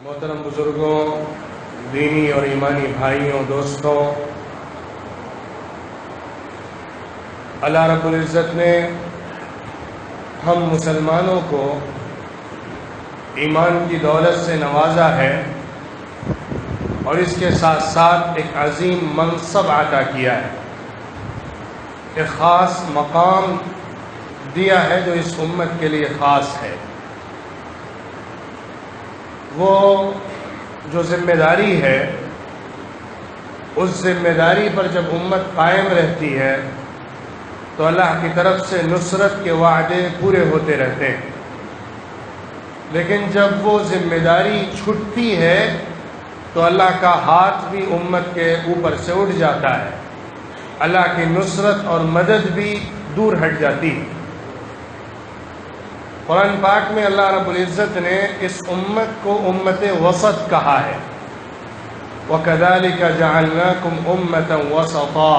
محترم بزرگوں، دینی اور ایمانی بھائیوں، دوستوں، اللہ رب العزت نے ہم مسلمانوں کو ایمان کی دولت سے نوازا ہے اور اس کے ساتھ ساتھ ایک عظیم منصب عطا کیا ہے، ایک خاص مقام دیا ہے جو اس امت کے لیے خاص ہے۔ وہ جو ذمہ داری ہے، اس ذمہ داری پر جب امت قائم رہتی ہے تو اللہ کی طرف سے نصرت کے وعدے پورے ہوتے رہتے ہیں، لیکن جب وہ ذمہ داری چھٹتی ہے تو اللہ کا ہاتھ بھی امت کے اوپر سے اٹھ جاتا ہے، اللہ کی نصرت اور مدد بھی دور ہٹ جاتی ہے۔ قرآن پاک میں اللہ رب العزت نے اس امت کو امت وسط کہا ہے، وَكَذَلِكَ جَعَلْنَاكُمْ أُمَّةً وَسَطًا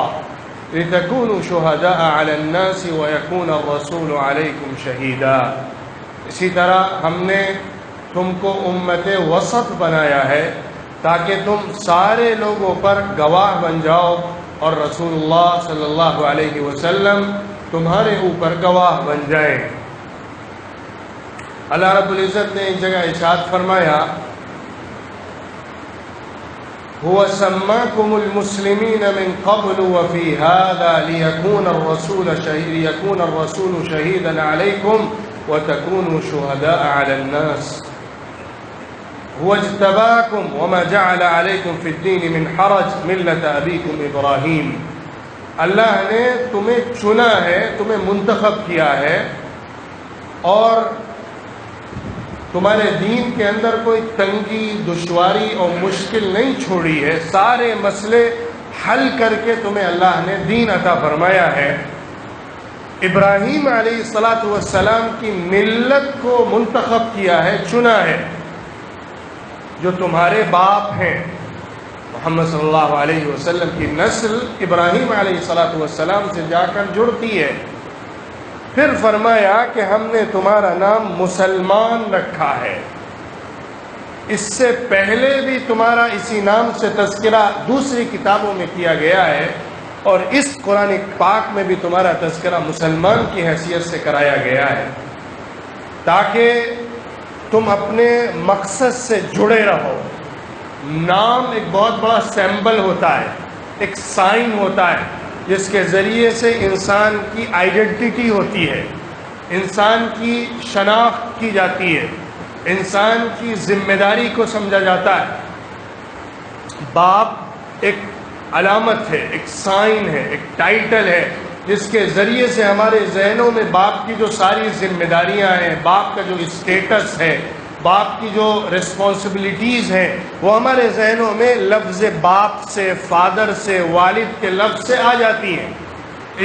لِتَكُونُوا شُهَدَاءَ عَلَى النَّاسِ وَيَكُونَ الرَّسُولُ عَلَيْكُمْ شَهِيدًا۔ اسی طرح ہم نے تم کو امت وسط بنایا ہے تاکہ تم سارے لوگوں پر گواہ بن جاؤ اور رسول اللہ صلی اللہ علیہ وسلم تمہارے اوپر گواہ بن جائیں۔ اللہ رب العزت نے ایک جگہ ارشاد فرمایا، هو سماكم المسلمين من قبل وفي هذا ليكون الرسول شهيدا عليكم وتكونوا شهداء على الناس هو اجتباكم وما جعل عليكم في الدين من حرج ملة أبيكم إبراهيم۔ اللہ نے تمہیں چنا ہے، تمہیں منتخب کیا ہے اور تمہارے دین کے اندر کوئی تنگی، دشواری اور مشکل نہیں چھوڑی ہے، سارے مسئلے حل کر کے تمہیں اللہ نے دین عطا فرمایا ہے۔ ابراہیم علیہ السلام کی ملت کو منتخب کیا ہے، چنا ہے، جو تمہارے باپ ہیں۔ محمد صلی اللہ علیہ وسلم کی نسل ابراہیم علیہ السلام سے جا کر جڑتی ہے۔ پھر فرمایا کہ ہم نے تمہارا نام مسلمان رکھا ہے، اس سے پہلے بھی تمہارا اسی نام سے تذکرہ دوسری کتابوں میں کیا گیا ہے، اور اس قرآن پاک میں بھی تمہارا تذکرہ مسلمان کی حیثیت سے کرایا گیا ہے، تاکہ تم اپنے مقصد سے جڑے رہو۔ نام ایک بہت بڑا سیمبل ہوتا ہے، ایک سائن ہوتا ہے جس کے ذریعے سے انسان کی آئیڈینٹی ہوتی ہے، انسان کی شناخت کی جاتی ہے، انسان کی ذمہ داری کو سمجھا جاتا ہے۔ باپ ایک علامت ہے، ایک سائن ہے، ایک ٹائٹل ہے جس کے ذریعے سے ہمارے ذہنوں میں باپ کی جو ساری ذمہ داریاں ہیں، باپ کا جو اسٹیٹس ہے، باپ کی جو ریسپانسبلٹیز ہیں، وہ ہمارے ذہنوں میں لفظ باپ سے، فادر سے، والد کے لفظ سے آ جاتی ہیں۔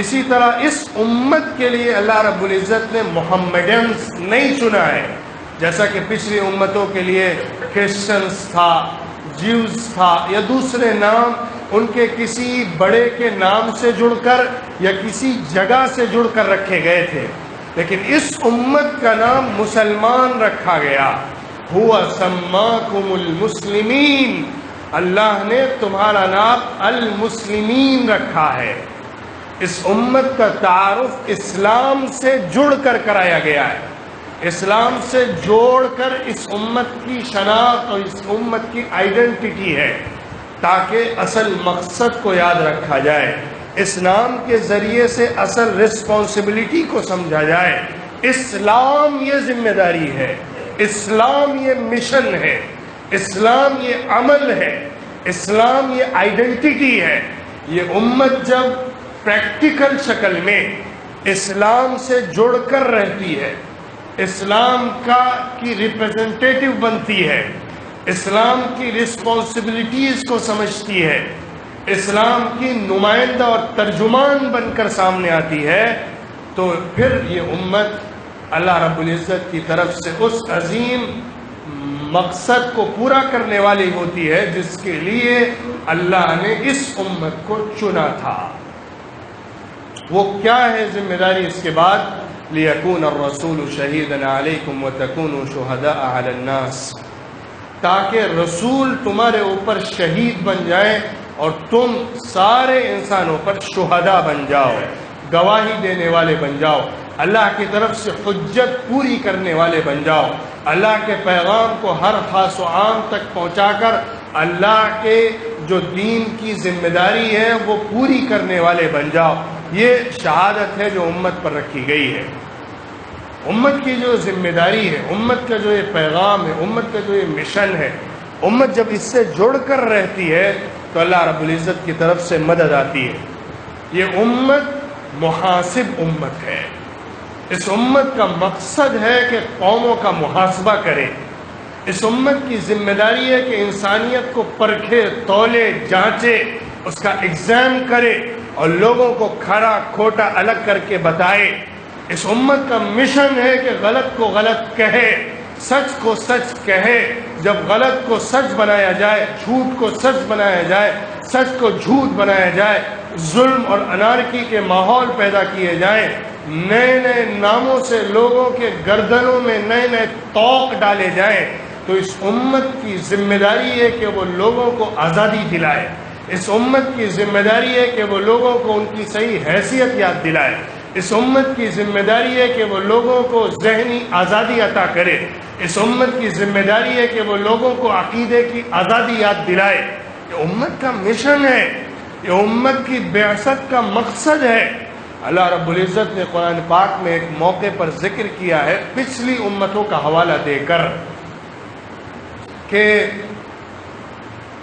اسی طرح اس امت کے لیے اللہ رب العزت نے محمڈنز نہیں چنا ہے، جیسا کہ پچھلی امتوں کے لیے کرسچنز تھا، جیوز تھا، یا دوسرے نام ان کے کسی بڑے کے نام سے جڑ کر یا کسی جگہ سے جڑ کر رکھے گئے تھے، لیکن اس امت کا نام مسلمان رکھا گیا۔ ہوا سماکم المسلمین، اللہ نے تمہارا نام المسلمین رکھا ہے۔ اس امت کا تعارف اسلام سے جڑ کر کرایا گیا ہے، اسلام سے جوڑ کر اس امت کی شناخت اور اس امت کی آئیڈینٹی ہے، تاکہ اصل مقصد کو یاد رکھا جائے، اس نام کے ذریعے سے اصل رسپانسبلٹی کو سمجھا جائے۔ اسلام یہ ذمہ داری ہے، اسلام یہ مشن ہے، اسلام یہ عمل ہے، اسلام یہ آئیڈینٹی ہے۔ یہ امت جب پریکٹیکل شکل میں اسلام سے جڑ کر رہتی ہے، اسلام کی ریپرزنٹیٹیو بنتی ہے، اسلام کی رسپانسبلٹیز کو سمجھتی ہے، اسلام کی نمائندہ اور ترجمان بن کر سامنے آتی ہے، تو پھر یہ امت اللہ رب العزت کی طرف سے اس عظیم مقصد کو پورا کرنے والی ہوتی ہے جس کے لیے اللہ نے اس امت کو چنا تھا۔ وہ کیا ہے ذمہ داری اس کے بعد؟ لِيَكُونَ الرَّسُولُ شَهِيدًا عَلَيْكُمْ وَتَكُونُوا شُهَدَاءَ عَلَى النَّاسِ۔ تاکہ رسول تمہارے اوپر شہید بن جائیں اور تم سارے انسانوں پر شہداء بن جاؤ، گواہی دینے والے بن جاؤ، اللہ کی طرف سے حجت پوری کرنے والے بن جاؤ، اللہ کے پیغام کو ہر خاص و عام تک پہنچا کر اللہ کے جو دین کی ذمہ داری ہے وہ پوری کرنے والے بن جاؤ۔ یہ شہادت ہے جو امت پر رکھی گئی ہے۔ امت کی جو ذمہ داری ہے، امت کا جو یہ پیغام ہے، امت کا جو یہ مشن ہے، امت جب اس سے جڑ کر رہتی ہے تو اللہ رب العزت کی طرف سے مدد آتی ہے۔ یہ امت محاسب امت ہے۔ اس امت کا مقصد ہے کہ قوموں کا محاسبہ کرے۔ اس امت کی ذمہ داری ہے کہ انسانیت کو پرکھے، تولے، جانچے، اس کا ایگزام کرے اور لوگوں کو کھڑا کھوٹا الگ کر کے بتائے۔ اس امت کا مشن ہے کہ غلط کو غلط کہے، سچ کو سچ کہے۔ جب غلط کو سچ بنایا جائے، جھوٹ کو سچ بنایا جائے، سچ کو جھوٹ بنایا جائے، ظلم اور انارکی کے ماحول پیدا کیے جائیں، نئے نئے ناموں سے لوگوں کے گردنوں میں نئے نئے طوق ڈالے جائیں، تو اس امت کی ذمہ داری ہے کہ وہ لوگوں کو آزادی دلائے۔ اس امت کی ذمہ داری ہے کہ وہ لوگوں کو ان کی صحیح حیثیت یاد دلائے۔ اس امت کی ذمہ داری ہے کہ وہ لوگوں کو ذہنی آزادی عطا کرے۔ اس امت کی ذمہ داری ہے کہ وہ لوگوں کو عقیدے کی آزادی یاد دلائے۔ یہ امت کا مشن ہے، یہ امت کی بعثت کا مقصد ہے۔ اللہ رب العزت نے قرآن پاک میں ایک موقع پر ذکر کیا ہے پچھلی امتوں کا حوالہ دے کر کہ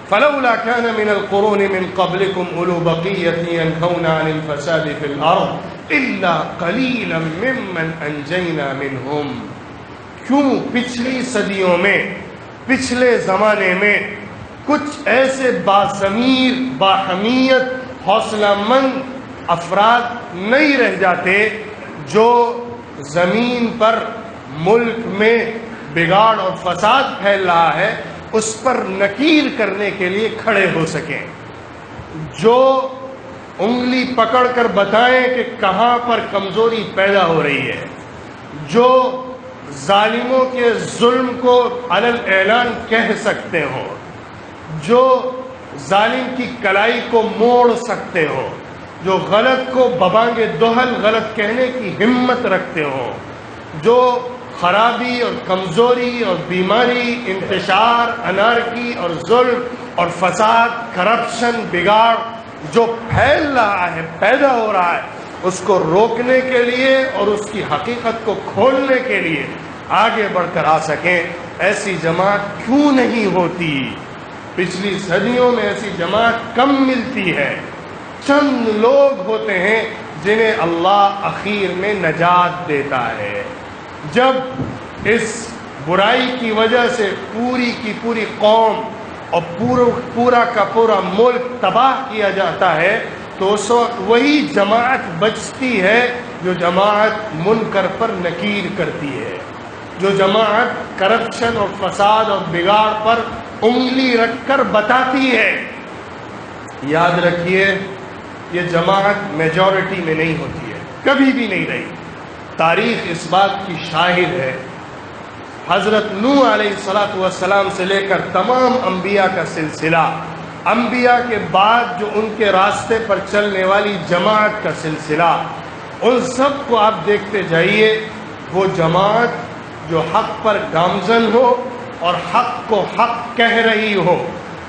فلولا كان من القرون من قبلكم اولو بقية ينهون عن الفساد في الارض الا قليلا ممن انجينا منهم۔ کیوں پچھلی صدیوں میں، پچھلے زمانے میں کچھ ایسے باضمیر، باحمیت، حوصلہ مند افراد نہیں رہ جاتے جو زمین پر، ملک میں بگاڑ اور فساد پھیل رہا ہے اس پر نکیر کرنے کے لیے کھڑے ہو سکیں، جو انگلی پکڑ کر بتائیں کہ کہاں پر کمزوری پیدا ہو رہی ہے، جو ظالموں کے ظلم کو علل اعلان کہہ سکتے ہو، جو ظالم کی کلائی کو موڑ سکتے ہو، جو غلط کو ببانگ دہل غلط کہنے کی ہمت رکھتے ہو، جو خرابی اور کمزوری اور بیماری، انتشار، انارکی اور ظلم اور فساد، کرپشن، بگاڑ جو پھیل رہا ہے، پیدا ہو رہا ہے، اس کو روکنے کے لیے اور اس کی حقیقت کو کھولنے کے لیے آگے بڑھ کر آ سکیں۔ ایسی جماعت کیوں نہیں ہوتی؟ پچھلی صدیوں میں ایسی جماعت کم ملتی ہے۔ چند لوگ ہوتے ہیں جنہیں اللہ اخیر میں نجات دیتا ہے۔ جب اس برائی کی وجہ سے پوری کی پوری قوم اور پورا کا پورا ملک تباہ کیا جاتا ہے تو اس وقت وہی جماعت بچتی ہے جو جماعت منکر پر نکیر کرتی ہے، جو جماعت کرپشن اور فساد اور بگاڑ پر انگلی رکھ کر بتاتی ہے۔ یاد رکھیے، یہ جماعت میجورٹی میں نہیں ہوتی ہے، کبھی بھی نہیں رہی۔ تاریخ اس بات کی شاہد ہے۔ حضرت نوح علیہ السلام سے لے کر تمام انبیاء کا سلسلہ، انبیاء کے بعد جو ان کے راستے پر چلنے والی جماعت کا سلسلہ، ان سب کو آپ دیکھتے جائیے، وہ جماعت جو حق پر گامزن ہو اور حق کو حق کہہ رہی ہو،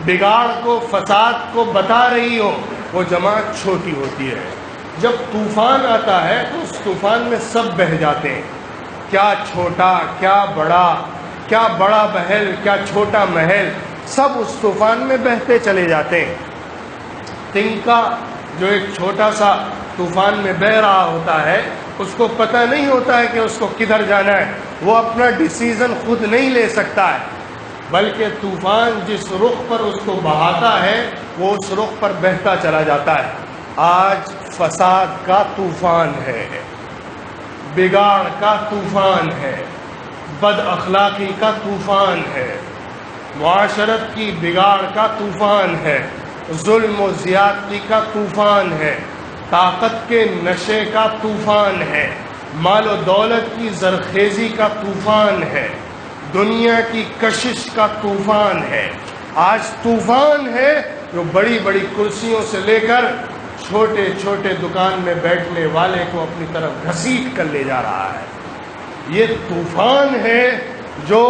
بگاڑ کو، فساد کو بتا رہی ہو، وہ جماعت چھوٹی ہوتی ہے۔ جب طوفان آتا ہے تو اس طوفان میں سب بہہ جاتے ہیں، کیا چھوٹا، کیا بڑا، کیا بڑا محل، کیا چھوٹا محل، سب اس طوفان میں بہتے چلے جاتے ہیں۔ تنکا جو ایک چھوٹا سا طوفان میں بہہ رہا ہوتا ہے، اس کو پتہ نہیں ہوتا ہے کہ اس کو کدھر جانا ہے، وہ اپنا ڈیسیزن خود نہیں لے سکتا ہے، بلکہ طوفان جس رخ پر اس کو بہاتا ہے وہ اس رخ پر بہتا چلا جاتا ہے۔ آج فساد کا طوفان ہے، بگاڑ کا طوفان ہے، بد اخلاقی کا طوفان ہے، معاشرت کی بگاڑ کا طوفان ہے، ظلم و زیادتی کا طوفان ہے، طاقت کے نشے کا طوفان ہے، مال و دولت کی زرخیزی کا طوفان ہے، دنیا کی کشش کا طوفان ہے. آج طوفان ہے جو بڑی بڑی کرسیوں سے لے کر چھوٹے چھوٹے دکان میں بیٹھنے والے کو اپنی طرف گھسیٹ کر لے جا رہا ہے. یہ طوفان ہے جو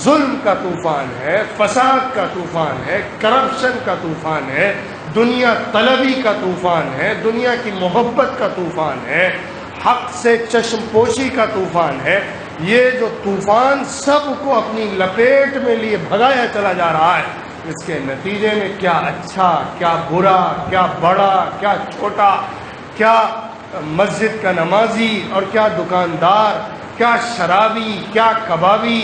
ظلم کا طوفان ہے، فساد کا طوفان ہے، کرپشن کا طوفان ہے، دنیا طلبی کا طوفان ہے، دنیا کی محبت کا طوفان ہے، حق سے چشم پوشی کا طوفان ہے. یہ جو طوفان سب کو اپنی لپیٹ میں لیے بھگایا چلا جا رہا ہے. اس کے نتیجے میں کیا اچھا، کیا برا، کیا بڑا، کیا چھوٹا، کیا مسجد کا نمازی اور کیا دکاندار، کیا شرابی، کیا کبابی،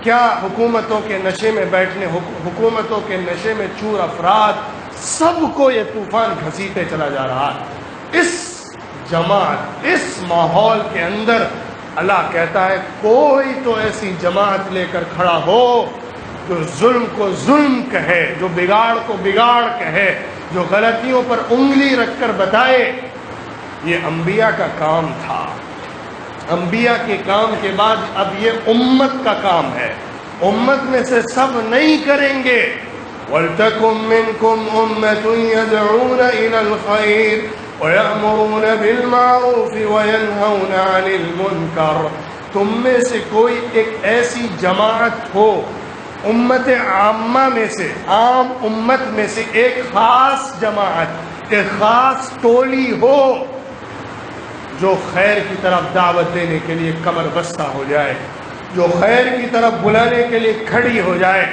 کیا حکومتوں کے نشے میں بیٹھنے، حکومتوں کے نشے میں چور افراد، سب کو یہ طوفان گھسیٹے چلا جا رہا ہے. اس جماعت، اس ماحول کے اندر اللہ کہتا ہے کوئی تو ایسی جماعت لے کر کھڑا ہو جو ظلم کو ظلم کہے، جو بگاڑ کو بگاڑ کہے، جو غلطیوں پر انگلی رکھ کر بتائے. یہ انبیاء کا کام تھا. انبیاء کے کام کے بعد اب یہ امت کا کام ہے. امت میں سے سب نہیں کریں گے. وَلْتَكُن مِّنكُمْ أُمَّةٌ يَدْعُونَ إِلَى الْخَيْرِ وَيَأْمُرُونَ بِالْمَعْرُوفِ وَيَنْهَوْنَ عَنِ الْمُنكَرِ. تم میں سے کوئی ایک ایسی جماعت ہو، امت عامہ میں سے، عام امت میں سے ایک خاص جماعت، ایک خاص ٹولی ہو جو خیر کی طرف دعوت دینے کے لیے کمر بستہ ہو جائے، جو خیر کی طرف بلانے کے لیے کھڑی ہو جائے،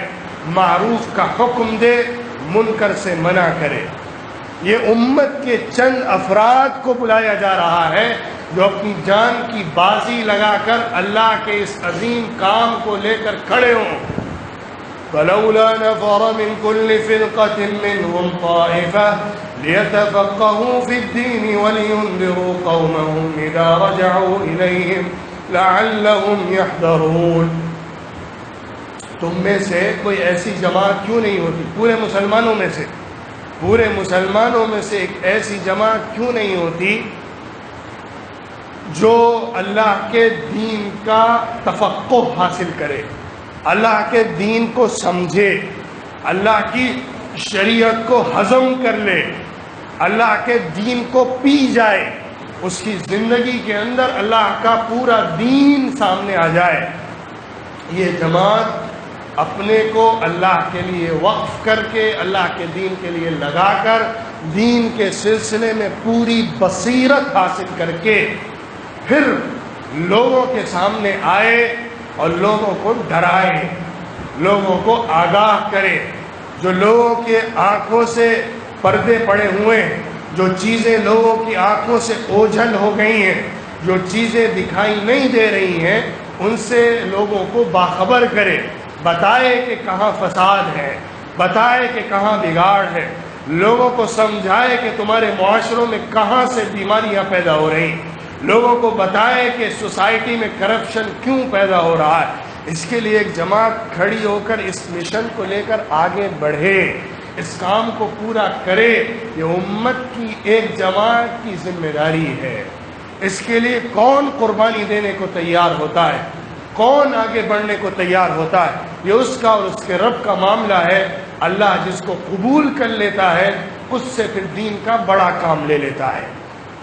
معروف کا حکم دے، منکر سے منع کرے. یہ امت کے چند افراد کو بلایا جا رہا ہے جو اپنی جان کی بازی لگا کر اللہ کے اس عظیم کام کو لے کر کھڑے ہوں. فَلَوْلَا نَفَرَ مِن كُلِّ فِرْقَةٍ مِّنْهُمْ طَائِفَةٌ لِيَتَفَقَّهُوا فِي الدِّينِ وَلِيُنذِرُوا قَوْمَهُمْ إِذَا رَجَعُوا إِلَيْهِمْ لَعَلَّهُمْ يَحْذَرُونَ. تم میں سے کوئی ایسی جماعت کیوں نہیں ہوتی؟ پورے مسلمانوں میں سے ایک ایسی جماعت کیوں نہیں ہوتی جو اللہ کے دین کا تفقہ حاصل کرے، اللہ کے دین کو سمجھے، اللہ کی شریعت کو ہضم کر لے، اللہ کے دین کو پی جائے، اس کی زندگی کے اندر اللہ کا پورا دین سامنے آ جائے. یہ جماعت اپنے کو اللہ کے لیے وقف کر کے، اللہ کے دین کے لیے لگا کر، دین کے سلسلے میں پوری بصیرت حاصل کر کے پھر لوگوں کے سامنے آئے اور لوگوں کو ڈرائے، لوگوں کو آگاہ کرے. جو لوگوں کے آنکھوں سے پردے پڑے ہوئے ہیں، جو چیزیں لوگوں کی آنکھوں سے اوجھل ہو گئی ہیں، جو چیزیں دکھائی نہیں دے رہی ہیں، ان سے لوگوں کو باخبر کرے، بتائے کہ کہاں فساد ہے، بتائے کہ کہاں بگاڑ ہے، لوگوں کو سمجھائے کہ تمہارے معاشروں میں کہاں سے بیماریاں پیدا ہو رہی ہیں، لوگوں کو بتائے کہ سوسائٹی میں کرپشن کیوں پیدا ہو رہا ہے. اس کے لیے ایک جماعت کھڑی ہو کر اس مشن کو لے کر آگے بڑھے، اس کام کو پورا کرے. یہ امت کی ایک جماعت کی ذمہ داری ہے. اس کے لیے کون قربانی دینے کو تیار ہوتا ہے، کون آگے بڑھنے کو تیار ہوتا ہے، یہ اس کا اور اس کے رب کا معاملہ ہے. اللہ جس کو قبول کر لیتا ہے اس سے پھر دین کا بڑا کام لے لیتا ہے.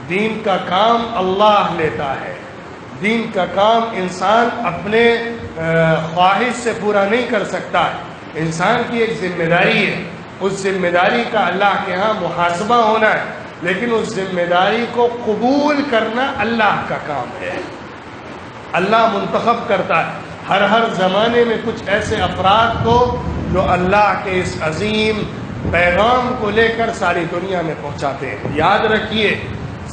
دین کا کام اللہ لیتا ہے. دین کا کام انسان اپنے خواہش سے پورا نہیں کر سکتا ہے. انسان کی ایک ذمہ داری ہے، اس ذمہ داری کا اللہ کے ہاں محاسبہ ہونا ہے، لیکن اس ذمہ داری کو قبول کرنا اللہ کا کام ہے. اللہ منتخب کرتا ہے ہر زمانے میں کچھ ایسے افراد کو جو اللہ کے اس عظیم پیغام کو لے کر ساری دنیا میں پہنچاتے ہیں. یاد رکھیے،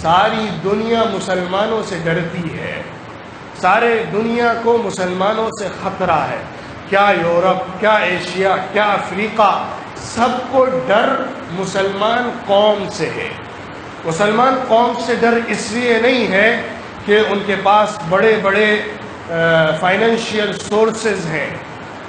ساری دنیا مسلمانوں سے ڈرتی ہے، سارے دنیا کو مسلمانوں سے خطرہ ہے. کیا یورپ، کیا ایشیا، کیا افریقہ، سب کو ڈر مسلمان قوم سے ہے. مسلمان قوم سے ڈر اس لیے نہیں ہے کہ ان کے پاس بڑے بڑے فائنینشیل سورسز ہیں.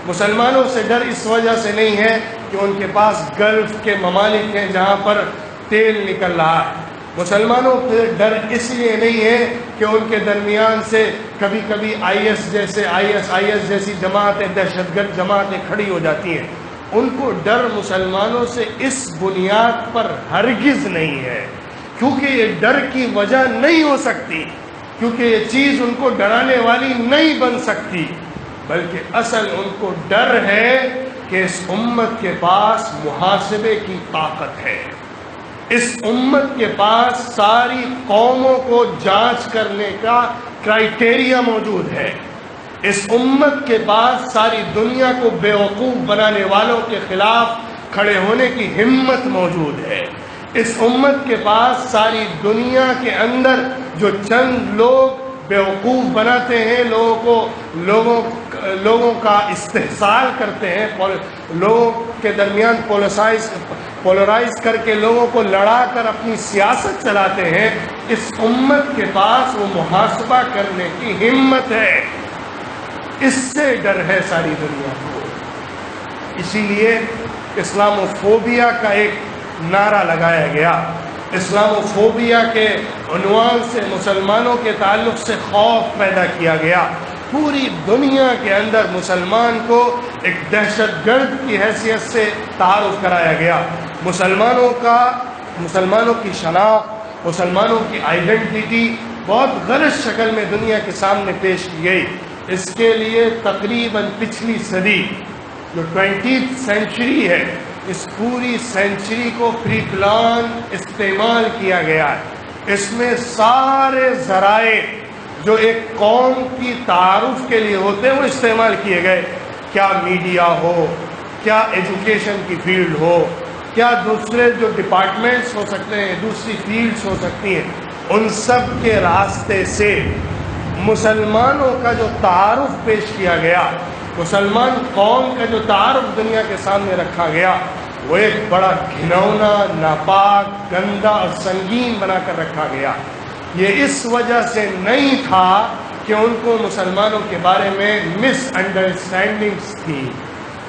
مسلمانوں سے ڈر اس وجہ سے نہیں ہے کہ ان کے پاس گلف کے ممالک ہیں جہاں پر تیل نکل رہا ہے. مسلمانوں سے ڈر اس لیے نہیں ہے کہ ان کے درمیان سے کبھی کبھی آئی ایس جیسی جماعتیں، دہشت گرد جماعتیں کھڑی ہو جاتی ہیں۔ ان کو ڈر مسلمانوں سے اس بنیاد پر ہرگز نہیں ہے، کیونکہ یہ ڈر کی وجہ نہیں ہو سکتی، کیونکہ یہ چیز ان کو ڈرانے والی نہیں بن سکتی، بلکہ اصل ان کو ڈر ہے کہ اس امت کے پاس محاسبے کی طاقت ہے، اس امت کے پاس ساری قوموں کو جانچ کرنے کا کرائیٹیریا موجود ہے، اس امت کے پاس ساری دنیا کو بیوقوف بنانے والوں کے خلاف کھڑے ہونے کی ہمت موجود ہے، اس امت کے پاس ساری دنیا کے اندر جو چند لوگ بیوقوف بناتے ہیں، لوگوں کا استحصال کرتے ہیں، لوگوں کے درمیان پولرائز کر کے لوگوں کو لڑا کر اپنی سیاست چلاتے ہیں، اس امت کے پاس وہ محاسبہ کرنے کی ہمت ہے، اس سے ڈر ہے ساری دنیا کو۔ اسی لیے اسلاموفوبیا کا ایک نعرہ لگایا گیا، اسلاموفوبیا کے عنوان سے مسلمانوں کے تعلق سے خوف پیدا کیا گیا، پوری دنیا کے اندر مسلمان کو ایک دہشت گرد کی حیثیت سے تعارف کرایا گیا، مسلمانوں کی شناخت، مسلمانوں کی آئیڈینٹی بہت غلط شکل میں دنیا کے سامنے پیش کی گئی۔ اس کے لیے تقریباً پچھلی صدی جو 20th سینچری ہے، اس پوری سینچری کو پری پلان استعمال کیا گیا ہے، اس میں سارے ذرائع جو ایک قوم کی تعارف کے لیے ہوتے ہیں وہ استعمال کیے گئے، کیا میڈیا ہو، کیا ایجوکیشن کی فیلڈ ہو، کیا دوسرے جو ڈپارٹمنٹس ہو سکتے ہیں، دوسری فیلڈز ہو سکتی ہیں، ان سب کے راستے سے مسلمانوں کا جو تعارف پیش کیا گیا، مسلمان قوم کا جو تعارف دنیا کے سامنے رکھا گیا، وہ ایک بڑا گھنونا، ناپاک، گندا اور سنگین بنا کر رکھا گیا۔ یہ اس وجہ سے نہیں تھا کہ ان کو مسلمانوں کے بارے میں مس انڈرسٹینڈنگز تھی،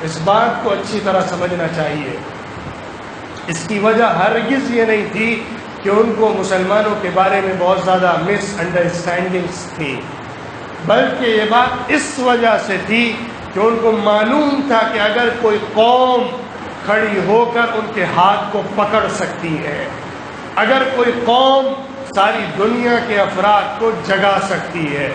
اس بات کو اچھی طرح سمجھنا چاہیے۔ اس کی وجہ ہرگز یہ نہیں تھی کہ ان کو مسلمانوں کے بارے میں بہت زیادہ مس انڈرسٹینڈنگز تھی، بلکہ یہ بات اس وجہ سے تھی کہ ان کو معلوم تھا کہ اگر کوئی قوم کھڑی ہو کر ان کے ہاتھ کو پکڑ سکتی ہے، اگر کوئی قوم ساری دنیا کے افراد کو جگا سکتی ہے،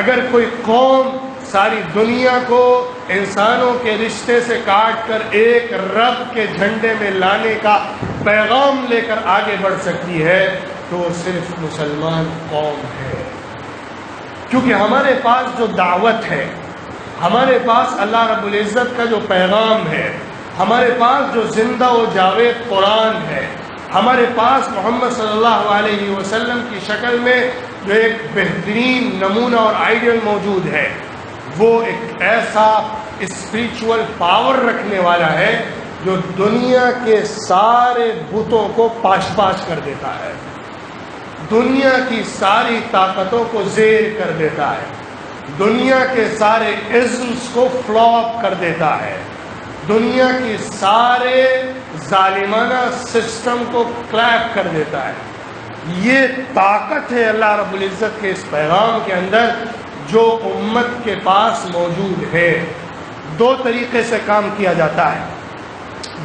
اگر کوئی قوم ساری دنیا کو انسانوں کے رشتے سے کاٹ کر ایک رب کے جھنڈے میں لانے کا پیغام لے کر آگے بڑھ سکتی ہے، تو وہ صرف مسلمان قوم ہے، کیونکہ ہمارے پاس جو دعوت ہے، ہمارے پاس اللہ رب العزت کا جو پیغام ہے، ہمارے پاس جو زندہ و جاوید قرآن ہے، ہمارے پاس محمد صلی اللہ علیہ وسلم کی شکل میں جو ایک بہترین نمونہ اور آئیڈیل موجود ہے، وہ ایک ایسا اسپریچول پاور رکھنے والا ہے جو دنیا کے سارے بتوں کو پاش پاش کر دیتا ہے، دنیا کی ساری طاقتوں کو زیر کر دیتا ہے، دنیا کے سارے ازمز کو فلاپ کر دیتا ہے، دنیا کی سارے ظالمانہ سسٹم کو کلیپ کر دیتا ہے۔ یہ طاقت ہے اللہ رب العزت کے اس پیغام کے اندر جو امت کے پاس موجود ہے۔ دو طریقے سے کام کیا جاتا ہے،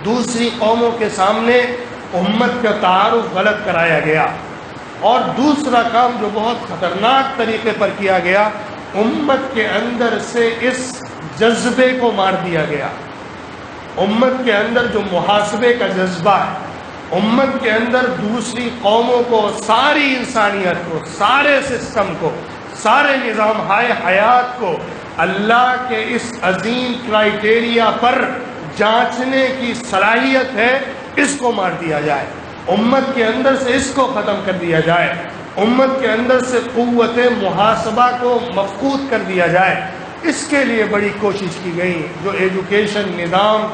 دوسری قوموں کے سامنے امت کا تعارف غلط کرایا گیا، اور دوسرا کام جو بہت خطرناک طریقے پر کیا گیا، امت کے اندر سے اس جذبے کو مار دیا گیا۔ امت کے اندر جو محاسبے کا جذبہ ہے، امت کے اندر دوسری قوموں کو، ساری انسانیت کو، سارے سسٹم کو، سارے نظام ہائے حیات کو اللہ کے اس عظیم کرائیٹیریا پر جانچنے کی صلاحیت ہے، اس کو مار دیا جائے، امت کے اندر سے اس کو ختم کر دیا جائے، امت کے اندر سے قوت محاسبہ کو مفقود کر دیا جائے۔ اس کے لیے بڑی کوشش کی گئی، جو ایجوکیشن نظام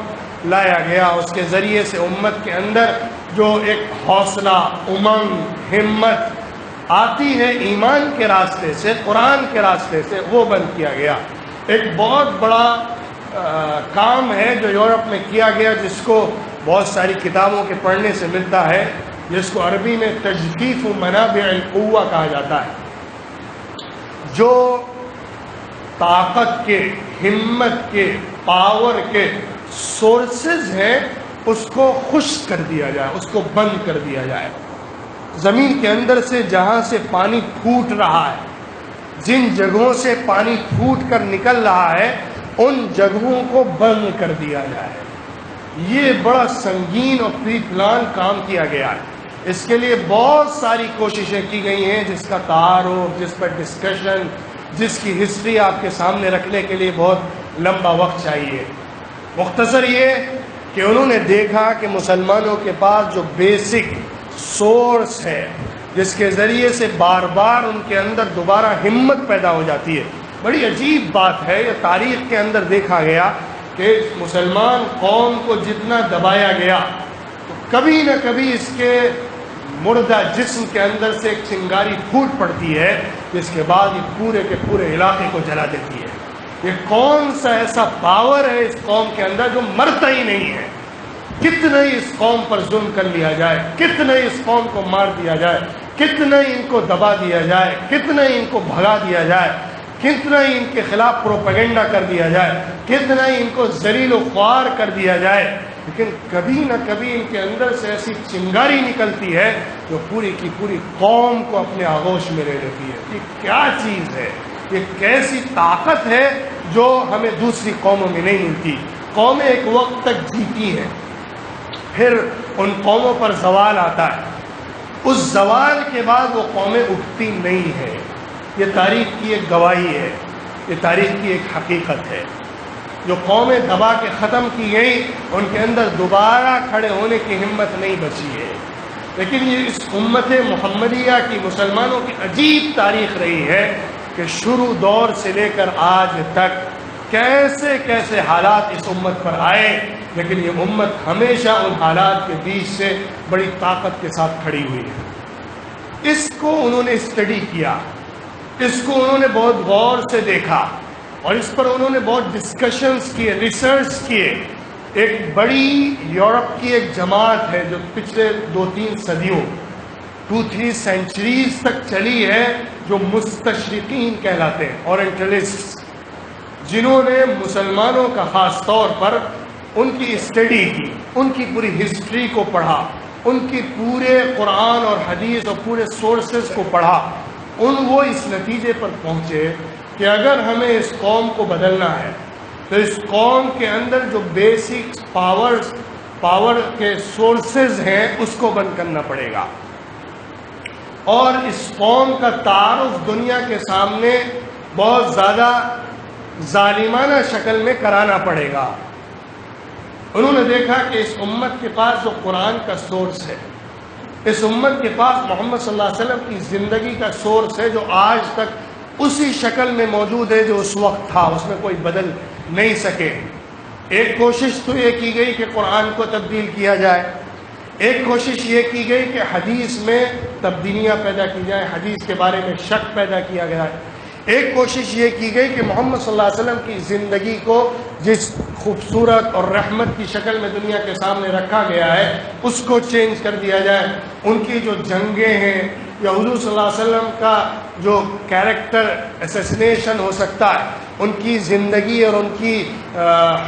لایا گیا، اس کے ذریعے سے امت کے اندر جو ایک حوصلہ، امنگ، ہمت آتی ہے ایمان کے راستے سے، قرآن کے راستے سے، وہ بند کیا گیا۔ ایک بہت بڑا کام ہے جو یورپ میں کیا گیا، جس کو بہت ساری کتابوں کے پڑھنے سے ملتا ہے، جس کو عربی میں تجدید منابع القوہ کہا جاتا ہے۔ جو طاقت کے، ہمت کے، پاور کے سورسز ہیں اس کو خشک کر دیا جائے، اس کو بند کر دیا جائے۔ زمین کے اندر سے جہاں سے پانی پھوٹ رہا ہے، جن جگہوں سے پانی پھوٹ کر نکل رہا ہے، ان جگہوں کو بند کر دیا جائے۔ یہ بڑا سنگین اور پری پلان کام کیا گیا ہے۔ اس کے لیے بہت ساری کوششیں کی گئی ہیں، جس کا تعارف، جس پر ڈسکشن، جس کی ہسٹری آپ کے سامنے رکھنے کے لیے بہت لمبا وقت چاہیے۔ مختصر یہ کہ انہوں نے دیکھا کہ مسلمانوں کے پاس جو بیسک سورس ہے، جس کے ذریعے سے بار بار ان کے اندر دوبارہ ہمت پیدا ہو جاتی ہے۔ بڑی عجیب بات ہے، یہ تاریخ کے اندر دیکھا گیا کہ مسلمان قوم کو جتنا دبایا گیا تو کبھی نہ کبھی اس کے مردہ جسم کے اندر سے ایک چنگاری پھوٹ پڑتی ہے، جس کے بعد یہ پورے کے پورے علاقے کو جلا دیتی ہے۔ یہ کون سا ایسا پاور ہے اس قوم کے اندر جو مرتا ہی نہیں ہے؟ کتنا ہی اس قوم پر ظلم کر لیا جائے، کتنا ہی اس قوم کو مار دیا جائے، کتنا ہی ان کو دبا دیا جائے، کتنا ہی ان کو بھگا دیا جائے، کتنا ہی ان کے خلاف پروپیگنڈا کر دیا جائے، کتنا ہی ان کو ذلیل و خوار کر دیا جائے، لیکن کبھی نہ کبھی ان کے اندر سے ایسی چنگاری نکلتی ہے جو پوری کی پوری قوم کو اپنے آغوش میں لے لیتی ہے۔ یہ کیا چیز ہے؟ یہ کیسی طاقت ہے جو ہمیں دوسری قوموں میں نہیں ملتی؟ قومیں ایک وقت تک جیتی ہیں، پھر ان قوموں پر زوال آتا ہے، اس زوال کے بعد وہ قومیں اٹھتی نہیں ہیں۔ یہ تاریخ کی ایک گواہی ہے، یہ تاریخ کی ایک حقیقت ہے۔ جو قومیں دبا کے ختم کی گئی، ان کے اندر دوبارہ کھڑے ہونے کی ہمت نہیں بچی ہے۔ لیکن یہ اس امت محمدیہ کی، مسلمانوں کی عجیب تاریخ رہی ہے کہ شروع دور سے لے کر آج تک کیسے کیسے حالات اس امت پر آئے، لیکن یہ امت ہمیشہ ان حالات کے بیچ سے بڑی طاقت کے ساتھ کھڑی ہوئی ہے۔ اس کو انہوں نے اسٹڈی کیا، اس کو انہوں نے بہت غور سے دیکھا، اور اس پر انہوں نے بہت ڈسکشنز کیے، ریسرچ کیے۔ ایک بڑی یورپ کی ایک جماعت ہے جو پچھلے 2-3 صدیوں 2-3 سینچریز تک چلی ہے، جو مستشرقین کہلاتے ہیں، اورینٹلسٹ، جنہوں نے مسلمانوں کا خاص طور پر ان کی اسٹڈی کی، ان کی پوری ہسٹری کو پڑھا، ان کی پورے قرآن اور حدیث اور پورے سورسز کو پڑھا۔ وہ اس نتیجے پر پہنچے کہ اگر ہمیں اس قوم کو بدلنا ہے تو اس قوم کے اندر جو بیسک پاور کے سورسز ہیں اس کو بند کرنا پڑے گا، اور اس قوم کا تعارف دنیا کے سامنے بہت زیادہ ظالمانہ شکل میں کرانا پڑے گا۔ انہوں نے دیکھا کہ اس امت کے پاس جو قرآن کا سورس ہے، اس امت کے پاس محمد صلی اللہ علیہ وسلم کی زندگی کا سورس ہے، جو آج تک اسی شکل میں موجود ہے جو اس وقت تھا، اس میں کوئی بدل نہیں سکے۔ ایک کوشش تو یہ کی گئی کہ قرآن کو تبدیل کیا جائے، ایک کوشش یہ کی گئی کہ حدیث میں تبدیلیاں پیدا کی جائیں، حدیث کے بارے میں شک پیدا کیا گیا ہے، ایک کوشش یہ کی گئی کہ محمد صلی اللہ علیہ وسلم کی زندگی کو جس خوبصورت اور رحمت کی شکل میں دنیا کے سامنے رکھا گیا ہے اس کو چینج کر دیا جائے۔ ان کی جو جنگیں ہیں یا حضور صلی اللہ علیہ وسلم کا جو کیریکٹر اسیسینیشن ہو سکتا ہے، ان کی زندگی اور ان کی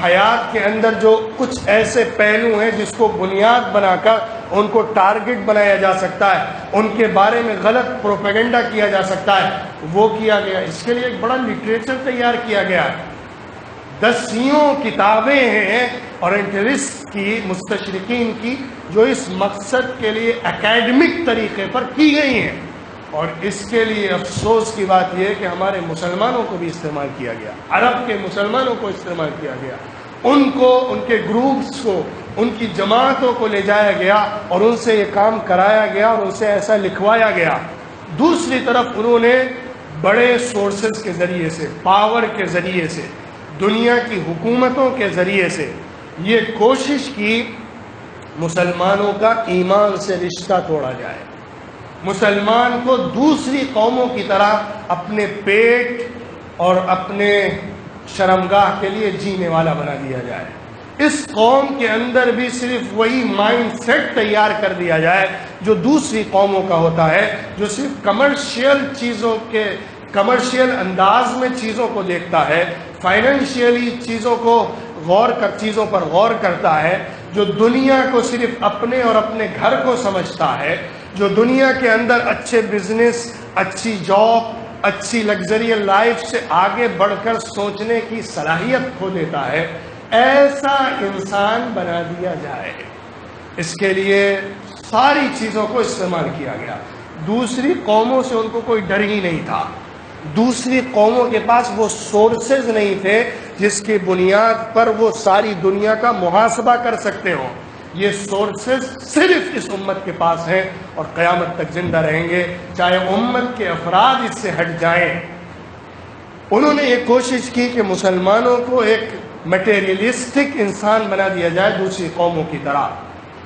حیات کے اندر جو کچھ ایسے پہلو ہیں جس کو بنیاد بنا کر ان کو ٹارگٹ بنایا جا سکتا ہے، ان کے بارے میں غلط پروپیگنڈا کیا جا سکتا ہے، وہ کیا گیا۔ اس کے لیے ایک بڑا لٹریچر تیار کیا گیا ہے، 10 کتابیں ہیں اورینٹلسٹ کی، مستشرقین کی، جو اس مقصد کے لیے اکیڈمک طریقے پر کی گئی ہیں، اور اس کے لیے افسوس کی بات یہ ہے کہ ہمارے مسلمانوں کو بھی استعمال کیا گیا، عرب کے مسلمانوں کو استعمال کیا گیا، ان کو، ان کے گروپس کو، ان کی جماعتوں کو لے جایا گیا اور ان سے یہ کام کرایا گیا اور ان سے ایسا لکھوایا گیا۔ دوسری طرف انہوں نے بڑے سورسز کے ذریعے سے، پاور کے ذریعے سے، دنیا کی حکومتوں کے ذریعے سے یہ کوشش کی مسلمانوں کا ایمان سے رشتہ توڑا جائے، مسلمان کو دوسری قوموں کی طرح اپنے پیٹ اور اپنے شرمگاہ کے لیے جینے والا بنا دیا جائے۔ اس قوم کے اندر بھی صرف وہی مائنڈ سیٹ تیار کر دیا جائے جو دوسری قوموں کا ہوتا ہے، جو صرف کمرشل چیزوں کے کمرشل انداز میں چیزوں کو دیکھتا ہے، فائنینشیلی چیزوں پر غور کرتا ہے، جو دنیا کو صرف اپنے اور اپنے گھر کو سمجھتا ہے، جو دنیا کے اندر اچھے بزنس، اچھی جاب، اچھی لگژریل لائف سے آگے بڑھ کر سوچنے کی صلاحیت کھو دیتا ہے، ایسا انسان بنا دیا جائے۔ اس کے لیے ساری چیزوں کو استعمال کیا گیا۔ دوسری قوموں سے ان کو کوئی ڈر ہی نہیں تھا، دوسری قوموں کے پاس وہ سورسز نہیں تھے جس کی بنیاد پر وہ ساری دنیا کا محاسبہ کر سکتے ہوں۔ یہ سورسز صرف اس امت کے پاس ہیں اور قیامت تک زندہ رہیں گے، چاہے امت کے افراد اس سے ہٹ جائیں۔ انہوں نے یہ کوشش کی کہ مسلمانوں کو ایک میٹیریلسٹک انسان بنا دیا جائے دوسری قوموں کی طرح،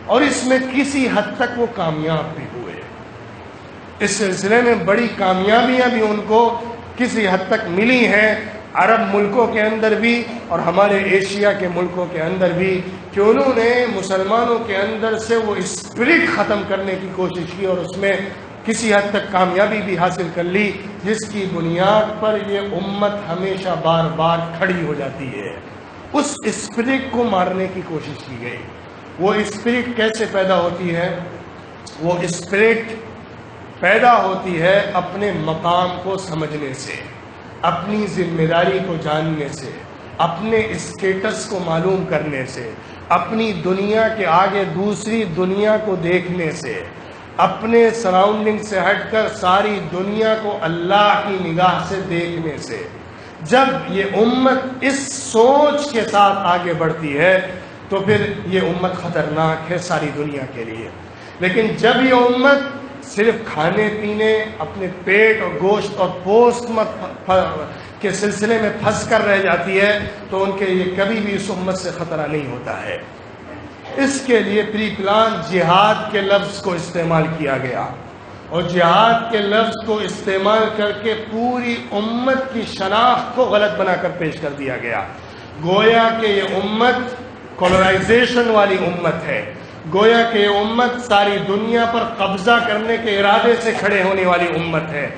اور اس میں کسی حد تک وہ کامیاب بھی ہوئے۔ اس سلسلے میں بڑی کامیابیاں بھی ان کو کسی حد تک ملی ہیں، عرب ملکوں کے اندر بھی اور ہمارے ایشیا کے ملکوں کے اندر بھی، کہ انہوں نے مسلمانوں کے اندر سے وہ اسپرٹ ختم کرنے کی کوشش کی اور اس میں کسی حد تک کامیابی بھی حاصل کر لی، جس کی بنیاد پر یہ امت ہمیشہ بار بار کھڑی ہو جاتی ہے۔ اس اسپرٹ کو مارنے کی کوشش کی گئی۔ وہ اسپرٹ کیسے پیدا ہوتی ہے؟ وہ اسپرٹ پیدا ہوتی ہے اپنے مقام کو سمجھنے سے، اپنی ذمہ داری کو جاننے سے، اپنے اسٹیٹس کو معلوم کرنے سے، اپنی دنیا کے آگے دوسری دنیا کو دیکھنے سے، اپنے سراؤنڈنگ سے ہٹ کر ساری دنیا کو اللہ کی نگاہ سے دیکھنے سے۔ جب یہ امت اس سوچ کے ساتھ آگے بڑھتی ہے تو پھر یہ امت خطرناک ہے ساری دنیا کے لیے۔ لیکن جب یہ امت صرف کھانے پینے، اپنے پیٹ اور گوشت اور پوست کے سلسلے میں پھنس کر رہ جاتی ہے تو ان کے لیے کبھی بھی اس امت سے خطرہ نہیں ہوتا ہے۔ اس کے لیے پری پلان جہاد کے لفظ کو استعمال کیا گیا، اور جہاد کے لفظ کو استعمال کر کے پوری امت کی شناخت کو غلط بنا کر پیش کر دیا گیا۔ گویا کہ یہ امت کولونائزیشن والی امت ہے، گویا کہ یہ امت ساری دنیا پر قبضہ کرنے کے ارادے سے کھڑے ہونے والی امت ہے،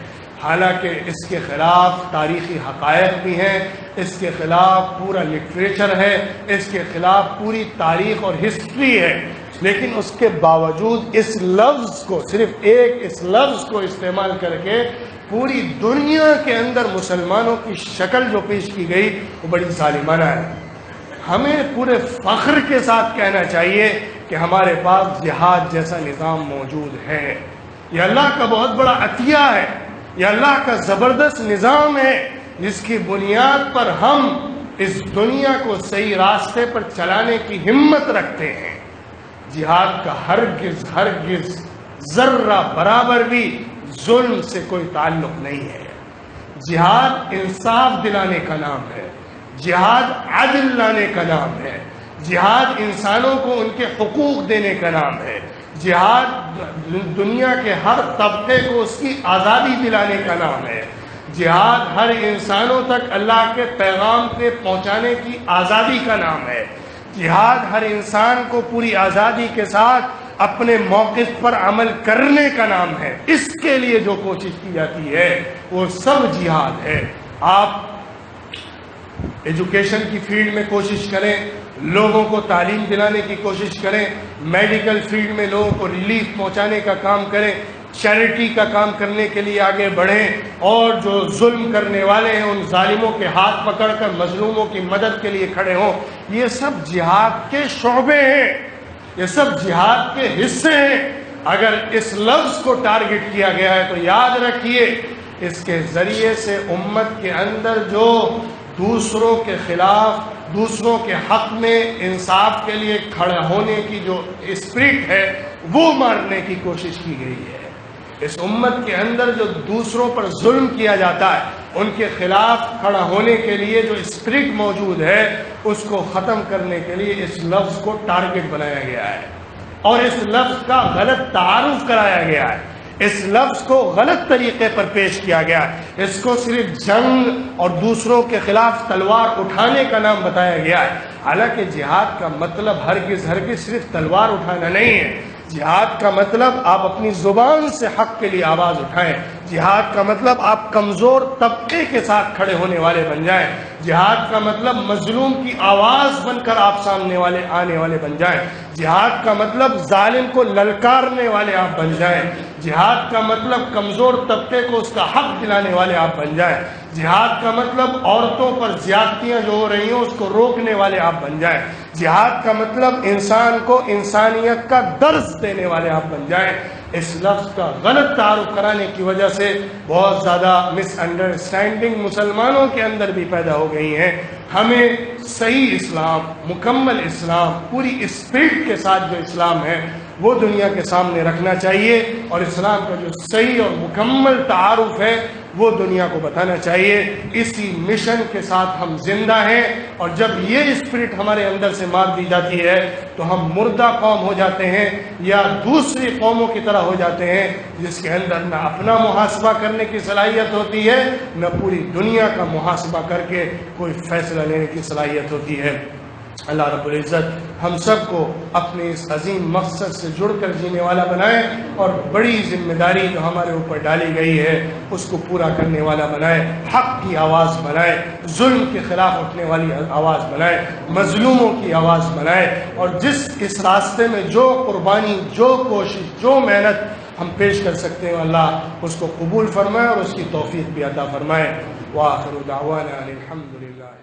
حالانکہ اس کے خلاف تاریخی حقائق بھی ہیں، اس کے خلاف پورا لٹریچر ہے، اس کے خلاف پوری تاریخ اور ہسٹری ہے، لیکن اس کے باوجود اس لفظ کو، صرف ایک اس لفظ کو استعمال کر کے پوری دنیا کے اندر مسلمانوں کی شکل جو پیش کی گئی وہ بڑی ظالمانہ ہے۔ ہمیں پورے فخر کے ساتھ کہنا چاہیے کہ ہمارے پاس جہاد جیسا نظام موجود ہے۔ یہ اللہ کا بہت بڑا عطیہ ہے، یہ اللہ کا زبردست نظام ہے، جس کی بنیاد پر ہم اس دنیا کو صحیح راستے پر چلانے کی ہمت رکھتے ہیں۔ جہاد کا ہرگز ذرہ برابر بھی ظلم سے کوئی تعلق نہیں ہے۔ جہاد انصاف دلانے کا نام ہے، جہاد عدل لانے کا نام ہے، جہاد انسانوں کو ان کے حقوق دینے کا نام ہے، جہاد دنیا کے ہر طبقے کو اس کی آزادی دلانے کا نام ہے، جہاد ہر انسانوں تک اللہ کے پیغام کے پہنچانے کی آزادی کا نام ہے، جہاد ہر انسان کو پوری آزادی کے ساتھ اپنے موقف پر عمل کرنے کا نام ہے۔ اس کے لیے جو کوشش کی جاتی ہے وہ سب جہاد ہے۔ آپ ایجوکیشن کی فیلڈ میں کوشش کریں، لوگوں کو تعلیم دلانے کی کوشش کریں، میڈیکل فیلڈ میں لوگوں کو ریلیف پہنچانے کا کام کریں، چیریٹی کا کام کرنے کے لیے آگے بڑھیں، اور جو ظلم کرنے والے ہیں ان ظالموں کے ہاتھ پکڑ کر مظلوموں کی مدد کے لیے کھڑے ہوں۔ یہ سب جہاد کے شعبے ہیں، یہ سب جہاد کے حصے ہیں۔ اگر اس لفظ کو ٹارگٹ کیا گیا ہے تو یاد رکھیے اس کے ذریعے سے امت کے اندر جو دوسروں کے خلاف، دوسروں کے حق میں انصاف کے لیے کھڑے ہونے کی جو اسپرٹ ہے وہ مارنے کی کوشش کی گئی ہے۔ اس امت کے اندر جو دوسروں پر ظلم کیا جاتا ہے ان کے خلاف کھڑا ہونے کے لیے جو اسپرٹ موجود ہے اس کو ختم کرنے کے لیے اس لفظ کو ٹارگٹ بنایا گیا ہے، اور اس لفظ کا غلط تعارف کرایا گیا ہے، اس لفظ کو غلط طریقے پر پیش کیا گیا ہے، اس کو صرف جنگ اور دوسروں کے خلاف تلوار اٹھانے کا نام بتایا گیا ہے، حالانکہ جہاد کا مطلب ہرگز صرف تلوار اٹھانا نہیں ہے۔ جہاد کا مطلب آپ اپنی زبان سے حق کے لیے آواز اٹھائیں، جہاد کا مطلب آپ کمزور طبقے کے ساتھ کھڑے ہونے والے بن جائیں، جہاد کا مطلب مظلوم کی آواز بن کر آپ سامنے آنے والے بن جائیں، جہاد کا مطلب ظالم کو للکارنے والے آپ بن جائیں، جہاد کا مطلب کمزور طبقے کو اس کا حق دلانے والے آپ بن جائیں، جہاد کا مطلب عورتوں پر زیادتیاں جو ہو رہی ہیں اس کو روکنے والے آپ بن جائیں، جہاد کا مطلب انسان کو انسانیت کا درس دینے والے آپ بن جائیں۔ اس لفظ کا غلط تعارف کرانے کی وجہ سے بہت زیادہ مس انڈرسٹینڈنگ مسلمانوں کے اندر بھی پیدا ہو گئی ہیں۔ ہمیں صحیح اسلام، مکمل اسلام، پوری اسپرٹ کے ساتھ جو اسلام ہے وہ دنیا کے سامنے رکھنا چاہیے، اور اسلام کا جو صحیح اور مکمل تعارف ہے وہ دنیا کو بتانا چاہیے۔ اسی مشن کے ساتھ ہم زندہ ہیں، اور جب یہ اسپرٹ ہمارے اندر سے مار دی جاتی ہے تو ہم مردہ قوم ہو جاتے ہیں، یا دوسری قوموں کی طرح ہو جاتے ہیں جس کے اندر نہ اپنا محاسبہ کرنے کی صلاحیت ہوتی ہے، نہ پوری دنیا کا محاسبہ کر کے کوئی فیصلہ لینے کی صلاحیت ہوتی ہے۔ اللہ رب العزت ہم سب کو اپنے اس عظیم مقصد سے جڑ کر جینے والا بنائے، اور بڑی ذمہ داری جو ہمارے اوپر ڈالی گئی ہے اس کو پورا کرنے والا بنائے، حق کی آواز بنائے، ظلم کے خلاف اٹھنے والی آواز بنائے، مظلوموں کی آواز بنائے، اور اس راستے میں جو قربانی، جو کوشش، جو محنت ہم پیش کر سکتے ہیں اللہ اس کو قبول فرمائے اور اس کی توفیق بھی عطا فرمائے۔ وآخر دعوانا الحمد للہ۔